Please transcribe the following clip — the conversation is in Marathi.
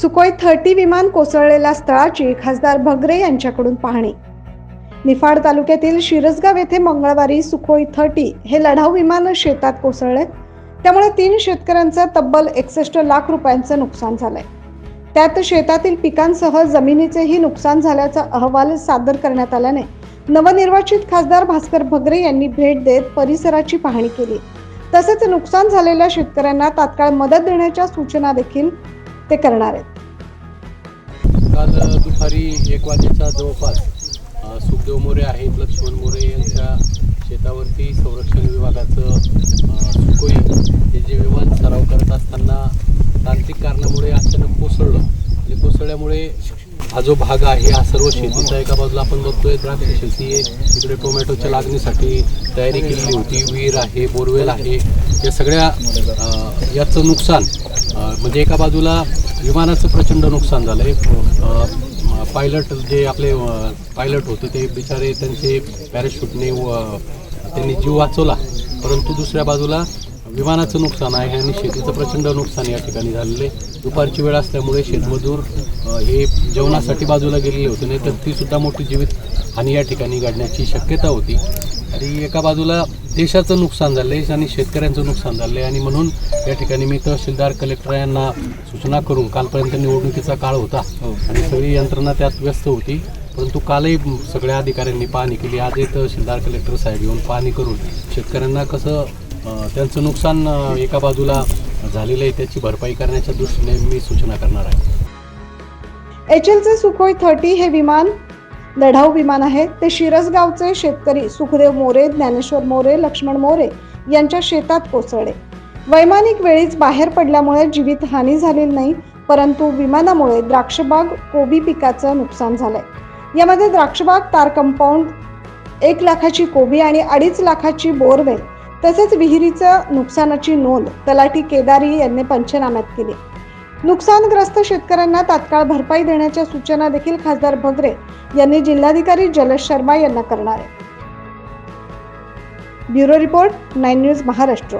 सुखोई 30 विमान कोसळलेल्या स्थळाची खासदार भगरे यांच्याकडून पाहणी। निफाड तालुक्यातील शिरसगाव येथे मंगळवारी सुखोई 30 हे लढाऊ विमान शेतात कोसळले। त्यामुळे 3 शेतकऱ्यांचं तब्बल 61 लाख रुपयांचं नुकसान झालंय। त्यात शेतातील पिकांसह जमिनीचेही नुकसान झाल्याचा अहवाल सादर करण्यात आल्याने नवनिर्वाचित खासदार भास्कर भगरे यांनी भेट देत परिसराची पाहणी केली। तसेच नुकसान झालेल्या शेतकऱ्यांना तात्काळ मदत देण्याच्या सूचना देखील ते करणार आहेत। काल दुपारी 1 वाजेच्या जवळपास सुखदेव मोरे आहेत, लक्ष्मण मोरे यांच्या शेतावरती संरक्षण विभागाचं सुखोई हे जे विमान सराव करत असताना तांत्रिक कारणामुळे अचानक कोसळलं आणि कोसळल्यामुळे हा जो भाग आहे हा सर्व शेतीचा एका बाजूला आपण बघतोय द्राक्ष शेती आहे, इकडे टोमॅटोच्या लागणीसाठी तयारी केलेली होती, विहीर आहे, बोरवेल आहे, या सगळ्या याचं नुकसान म्हणजे एका बाजूला विमानाचं प्रचंड नुकसान झालं आहे। पायलट जे आपले पायलट होते ते बिचारे त्यांचे पॅराशूटने त्यांनी जीव वाचवला, परंतु दुसऱ्या बाजूला विमानाचं नुकसान आहे आणि शेतीचं प्रचंड नुकसान या ठिकाणी झालेले। दुपारची वेळ असल्यामुळे शेतमजूर हे जेवणासाठी बाजूला गेलेले होते, नाही तर ती सुद्धा मोठी जीवित हानी या ठिकाणी घडण्याची शक्यता होती। आणि एका बाजूला देशाचं नुकसान झालं आहे आणि शेतकऱ्यांचं नुकसान झालं आहे आणि म्हणून या ठिकाणी मी तहसीलदार कलेक्टर यांना सूचना करून, कालपर्यंत निवडणुकीचा काळ होता आणि सगळी यंत्रणा त्यात व्यस्त होती, परंतु कालही सगळ्या अधिकाऱ्यांनी पाहणी केली। आजही तहसीलदार कलेक्टर साहेब येऊन पाहणी करून शेतकऱ्यांना कसं त्यांचं नुकसान एका बाजूला झालेलं आहे त्याची भरपाई करण्याच्या दृष्टीने मी सूचना करणार आहे। एचएलचे सुखोई 30 हे विमान लढाऊ विमान आहे। ते शिरसगावचे शेतकरी सुखदेव मोरे, ज्ञानेश्वर मोरे, लक्ष्मण मोरे यांच्या शेतात कोसळले। वैमानिक वेळीच बाहेर पडल्यामुळे जीवित हानी झालेली नाही, परंतु विमानामुळे द्राक्षबाग, कोबी पिकाचं नुकसान झालंय। यामध्ये द्राक्षबाग, तार कंपाऊंड, 1 लाखाची कोबी आणि 2.5 लाखाची बोरवेल तसेच विहिरीचं नुकसानाची नोंद तलाठी केदारी यांनी पंचनाम्यात केली। नुकसानग्रस्त शेतकऱ्यांना तात्काळ भरपाई देण्याच्या सूचना देखील खासदार भगरे यांनी जिल्हाधिकारी जलज शर्मा यांना करणार आहे। Bureau report 9 news Maharashtra.